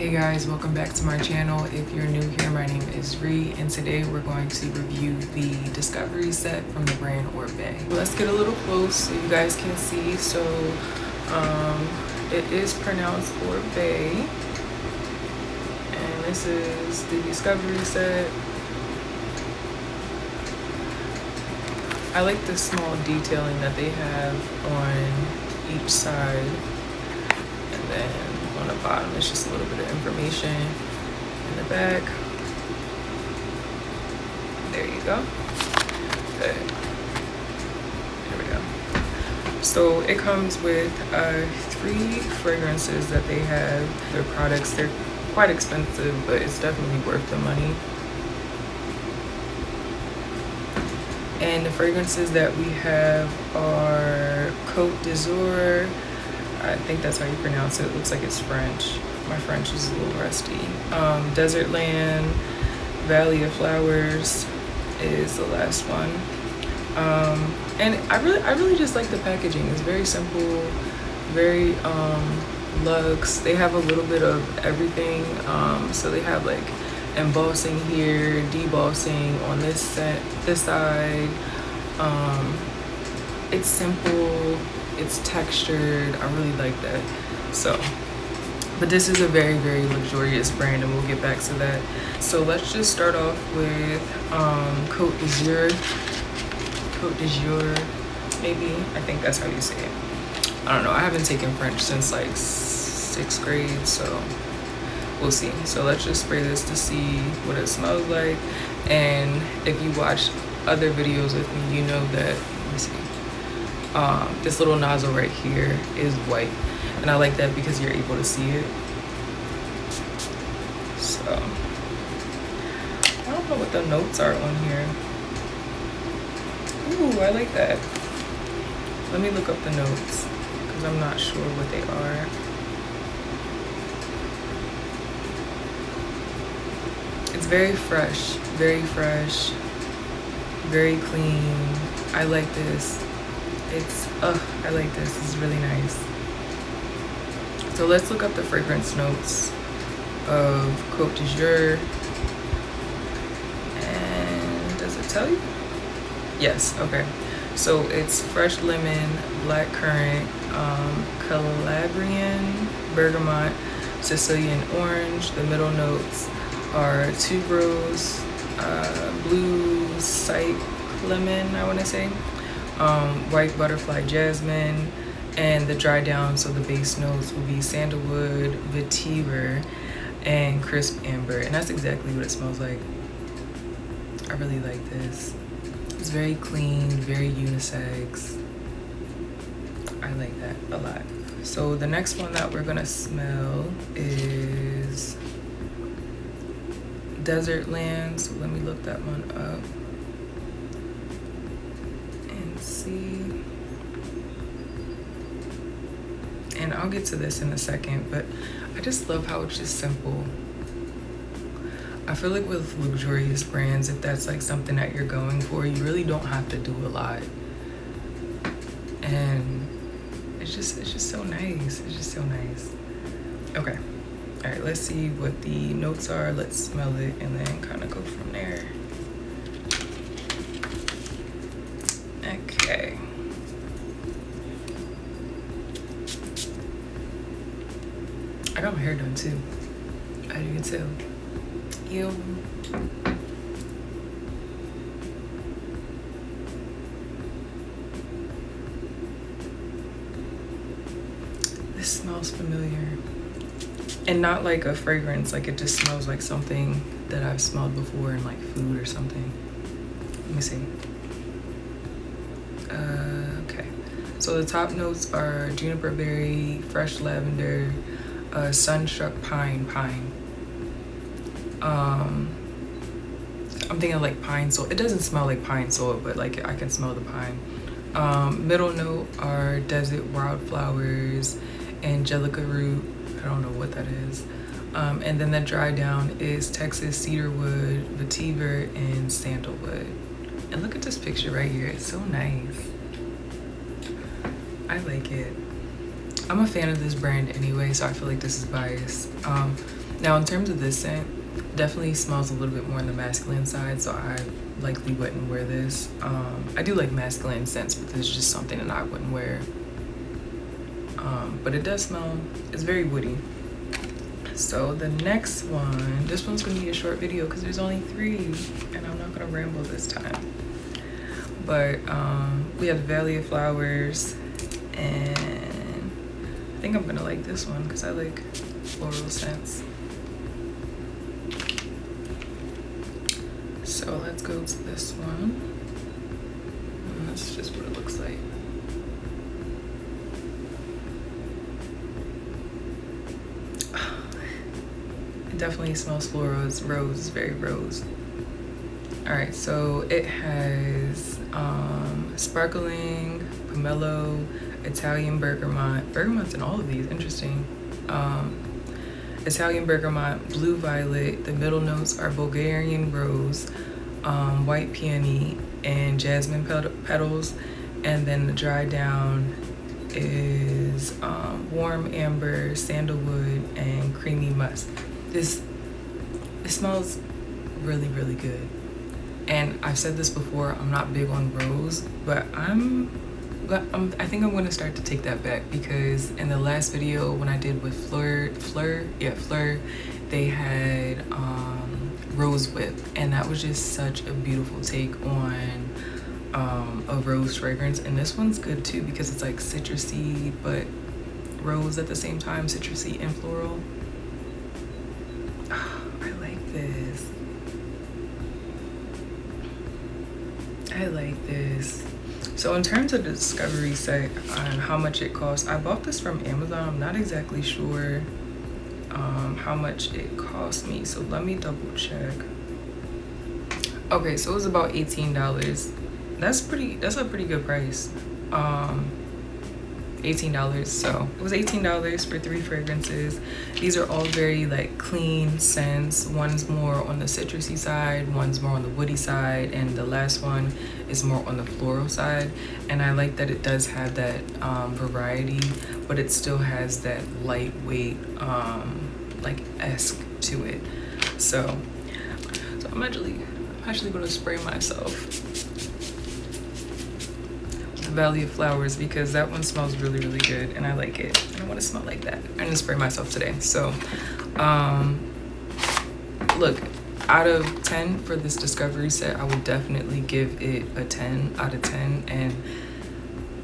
Hey guys, welcome back to my channel. If you're new here, my name is Ree, and today we're going to review the Discovery set from the brand ORIBE. Let's get a little close so you guys can see. So it is pronounced ORIBE, and this is the Discovery set. I like the small detailing that they have on each side, and then on the bottom it's just a little bit of information in the back. There you go. Good. There we go. So it comes with 3 fragrances that they have. Their products, they're quite expensive, but it's definitely worth the money. And the fragrances that we have are Côte d'Azur. I think that's how you pronounce it. It looks like it's French. My French is a little rusty. Desert Land, Valley of Flowers is the last one. And I really just like the packaging. It's very simple, very luxe. They have a little bit of everything. So they have like embossing here, debossing on this side. It's simple, it's textured. I really like that. So, but this is a very, very luxurious brand, and we'll get back to that. So let's just start off with Côte d'Azur. Côte d'Azur, maybe. I think that's how you say it. I don't know. I haven't taken French since like 6th grade, so we'll see. So let's just spray this to see what it smells like. And if you watch other videos with me, you know that, let me see, this little nozzle right here is white, and I like that because you're able to see it. So I don't know what the notes are on here. Ooh, I like that. Let me look up the notes because I'm not sure what they are. It's very fresh, very fresh, very clean. I like this. I like this. This is really nice. So let's look up the fragrance notes of Côte d'Azur. And does it tell you? Yes, okay. So it's fresh lemon, black currant, Calabrian, bergamot, Sicilian orange. The middle notes are tuberose, blue cyclamen, I want to say, white butterfly jasmine, and the dry down, so the base notes will be sandalwood, vetiver, and crisp amber. And that's exactly what it smells like. I really like this. It's very clean, very unisex. I like that a lot. So the next one that we're gonna smell is Desert Land. So let me look that one up and see. And I'll get to this in a second, but I just love how it's just simple. I feel like with luxurious brands, if that's like something that you're going for, you really don't have to do a lot. And it's just so nice. It's just so nice. Okay. All right, let's see what the notes are. Let's smell it and then kind of go from there. Okay. I got my hair done too, as you can tell. Ew. This smells familiar. And not like a fragrance, like it just smells like something that I've smelled before in like food or something. Let me see. Okay. So the top notes are juniper berry, fresh lavender, sunstruck pine. I'm thinking like pine salt. It doesn't smell like pine salt, but like I can smell the pine. Middle note are desert wildflowers, angelica root. I don't know what that is. And then the dry down is Texas cedarwood, vetiver, and sandalwood. And look at this picture right here. It's so nice. I like it. I'm a fan of this brand anyway, so I feel like this is biased. Now, in terms of this scent, definitely smells a little bit more on the masculine side, so I likely wouldn't wear this. I do like masculine scents, but this is just something that I wouldn't wear. But it does smell, it's very woody. So the next one, this one's gonna be a short video because there's only 3 and I'm not gonna ramble this time. But we have the Valley of Flowers, and I think I'm gonna like this one because I like floral scents. So let's go to this one. And that's just what it looks like. It definitely smells floral. It's rose, very rose. All right, so it has sparkling, pomelo, Italian bergamot. Bergamot's in all of these, interesting. Italian bergamot, blue violet. The middle notes are Bulgarian rose, white peony, and jasmine petals. And then the dry down is warm amber, sandalwood, and creamy musk. It smells really, really good. And I've said this before, I'm not big on rose, but I think I'm gonna start to take that back, because in the last video when I did with Fleur, they had Rose Whip, and that was just such a beautiful take on a rose fragrance. And this one's good too because it's like citrusy but rose at the same time, citrusy and floral. I like this. I like this. So in terms of the discovery set on how much it costs, I bought this from Amazon. I'm not exactly sure how much it cost me, so let me double check. Okay, so it was about $18. That's a pretty good price. $18. So it was $18 for 3 fragrances. These are all very like clean scents. One's more on the citrusy side, one's more on the woody side, and the last one is more on the floral side. And I like that it does have that variety, but it still has that lightweight like esque to it. So I'm actually gonna spray myself Valley of Flowers because that one smells really, really good and I like it. I don't want to smell like that. I'm gonna spray myself today. So look, out of 10 for this discovery set, I would definitely give it a 10 out of 10. And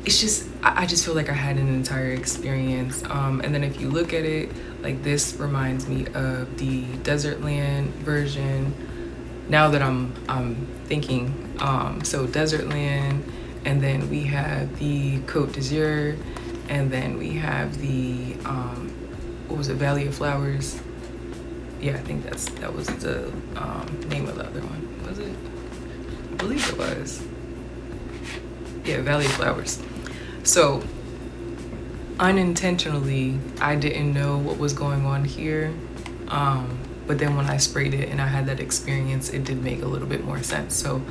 it's just, I just feel like I had an entire experience. And then if you look at it, like this reminds me of the Desertland version. Now that I'm thinking, so Desertland, and then we have the Côte d'Azur, and then we have the what was it, Valley of Flowers. Yeah, I think that was the name of the other one. Was it? I believe it was. Yeah, Valley of Flowers. So unintentionally, I didn't know what was going on here. But then when I sprayed it and I had that experience, it did make a little bit more sense. So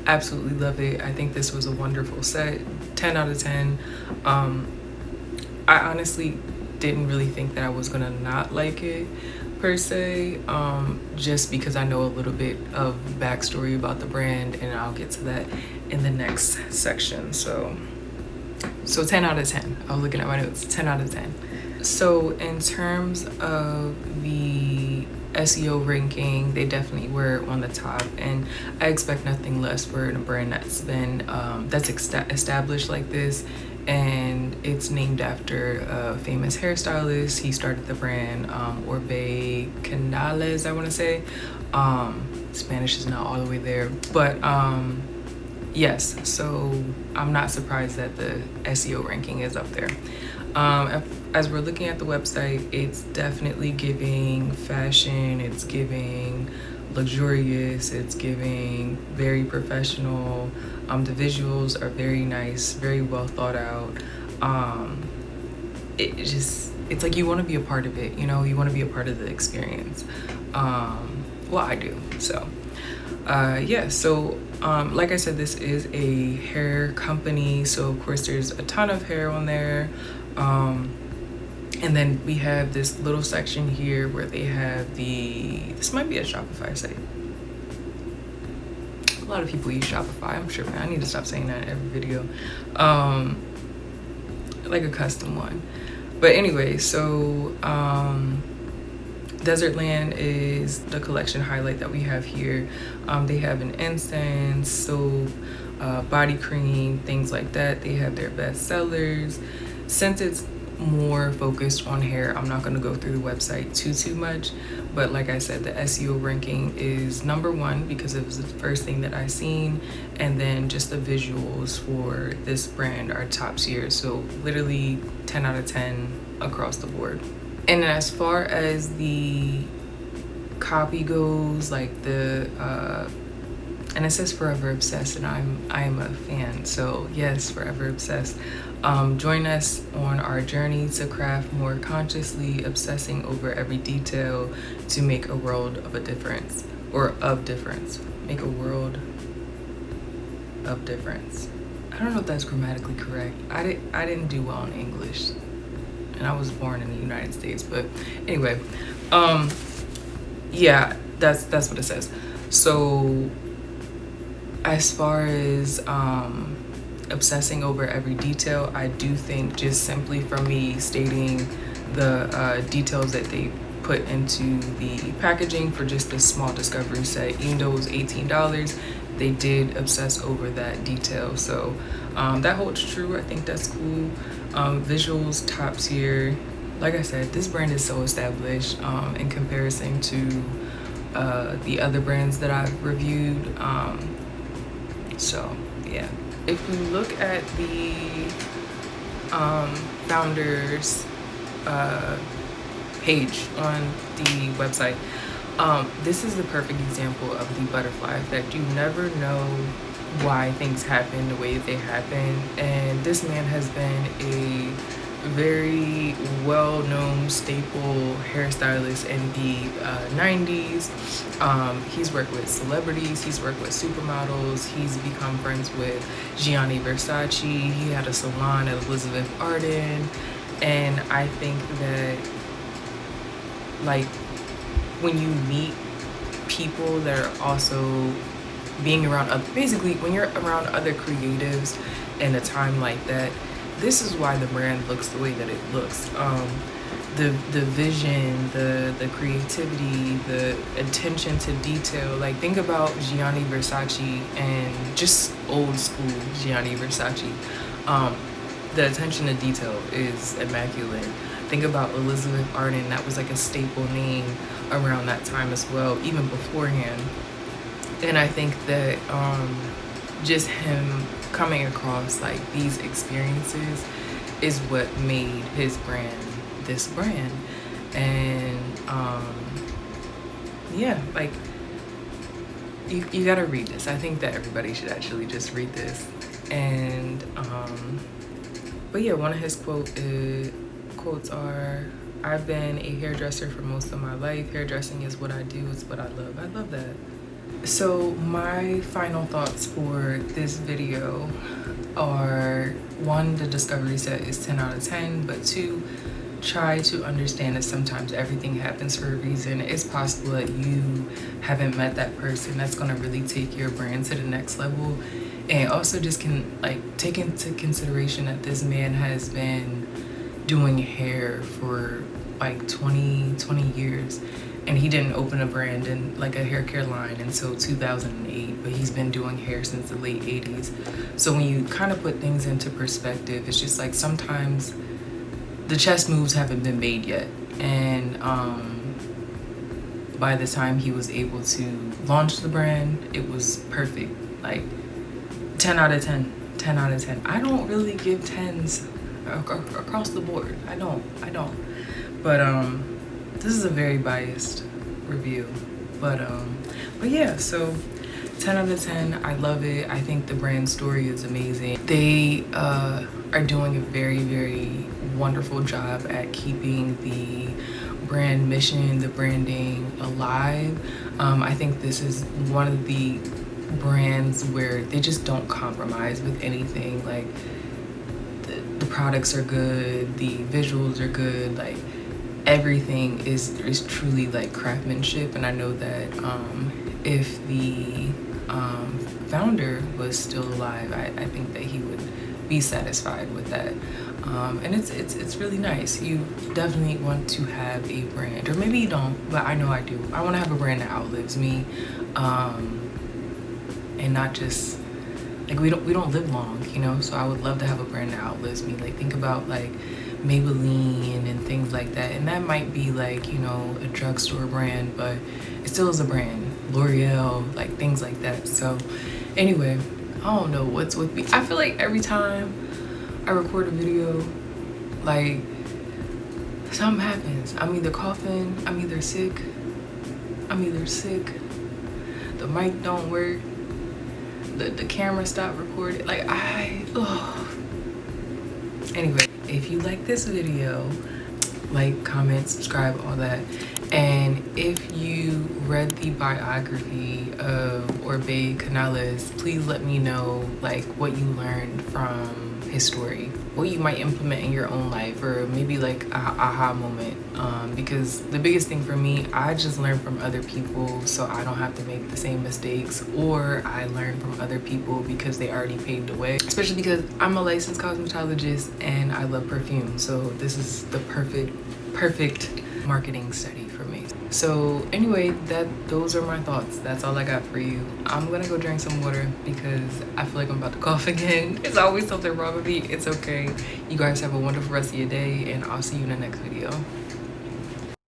absolutely love it. I think this was a wonderful set. 10 out of 10. I honestly didn't really think that I was gonna not like it per se, just because I know a little bit of backstory about the brand, and I'll get to that in the next section. So 10 out of 10. I was looking at my notes. 10 out of 10. So in terms of the SEO ranking, they definitely were on the top, and I expect nothing less for a brand that's been established like this, and it's named after a famous hairstylist. He started the brand ORIBE Canales, I want to say. Spanish is not all the way there, but yes, so I'm not surprised that the SEO ranking is up there. As we're looking at the website, it's definitely giving fashion, it's giving luxurious, it's giving very professional. The visuals are very nice, very well thought out. It's like you want to be a part of it, you know, you want to be a part of the experience. Well, I do. So yeah, so like I said, this is a hair company, so of course there's a ton of hair on there. And then we have this little section here where they have this might be a Shopify site. A lot of people use Shopify. I'm sure, man. I need to stop saying that in every video. Like a custom one. But anyway, so Desertland is the collection highlight that we have here. They have an incense, soap, body cream, things like that. They have their best sellers. Since it's more focused on hair, I'm not going to go through the website too much, but like I said, the SEO ranking is #1 because it was the first thing that I seen, and then just the visuals for this brand are top tier, so literally 10 out of 10 across the board. And as far as the copy goes, like and it says Forever Obsessed, and I'm a fan, so yes, Forever Obsessed. Join us on our journey to craft more consciously, obsessing over every detail to make a world of a difference, or of difference. Make a world of difference. I don't know if that's grammatically correct. I didn't do well in English, and I was born in the United States, but anyway, yeah, that's what it says. So as far as obsessing over every detail, I do think just simply from me stating the details that they put into the packaging for just this small discovery set, even though it was $18, they did obsess over that detail. So that holds true. I think that's cool. Visuals top tier. Like I said, this brand is so established in comparison to the other brands that I've reviewed. So yeah, if we look at the founders page on the website, this is the perfect example of the butterfly effect. You never know why things happen the way that they happen, and this man has been a very well-known staple hairstylist in the 90s. He's worked with celebrities, he's worked with supermodels, he's become friends with Gianni Versace, he had a salon at Elizabeth Arden, and I think that, like, when you meet people that are also being around, basically when you're around other creatives in a time like that, this is why the brand looks the way that it looks. The vision, the creativity, the attention to detail. Like, think about Gianni Versace and just old school Gianni Versace. The attention to detail is immaculate. Think about Elizabeth Arden, that was like a staple name around that time as well, even beforehand. And I think that just him coming across like these experiences is what made his brand this brand. And yeah, like, you gotta read this. I think that everybody should actually just read this. And but yeah, one of his quotes are, "I've been a hairdresser for most of my life. Hairdressing is what I do, it's what I love." I love that. So my final thoughts for this video are, 1, the discovery set is 10 out of 10, but 2, try to understand that sometimes everything happens for a reason. It's possible that you haven't met that person that's going to really take your brand to the next level. And also just take into consideration that this man has been doing hair for like 20 years. And he didn't open a brand and like a hair care line until 2008, but he's been doing hair since the late 80s. So when you kind of put things into perspective, it's just like sometimes the chess moves haven't been made yet. And by the time he was able to launch the brand, it was perfect. Like 10 out of 10, 10 out of 10. I don't really give 10s across the board. I don't. But this is a very biased review, but yeah, so 10 out of 10. I love it. I think the brand story is amazing. They are doing a very, very wonderful job at keeping the brand mission, the branding alive. I think this is one of the brands where they just don't compromise with anything. Like, the products are good, the visuals are good, like everything is truly like craftsmanship. And I know that if the founder was still alive, I think that he would be satisfied with that. And it's really nice. You definitely want to have a brand, or maybe you don't, but I know I do. I want to have a brand that outlives me, and not just like we don't live long, you know. So I would love to have a brand that outlives me. Like think about like Maybelline and things like that, and that might be like, you know, a drugstore brand, but it still is a brand. L'Oreal, like things like that. So anyway, I don't know what's with me. I feel like every time I record a video, like something happens. I'm either coughing, I'm either sick, the mic don't work, the camera stopped recording. Like anyway, if you like this video, like, comment, subscribe, all that. And if you read the biography of ORIBE Canales, please let me know like what you learned from his story, what you might implement in your own life, or maybe like a aha moment. Because the biggest thing for me, I just learn from other people so I don't have to make the same mistakes, or I learn from other people because they already paved the way. Especially because I'm a licensed cosmetologist and I love perfume, so this is the perfect marketing study for me. So anyway, those are my thoughts. That's all I got for you. I'm gonna go drink some water because I feel like I'm about to cough again. It's always something wrong with me. It's okay. You guys have a wonderful rest of your day, and I'll see you in the next video.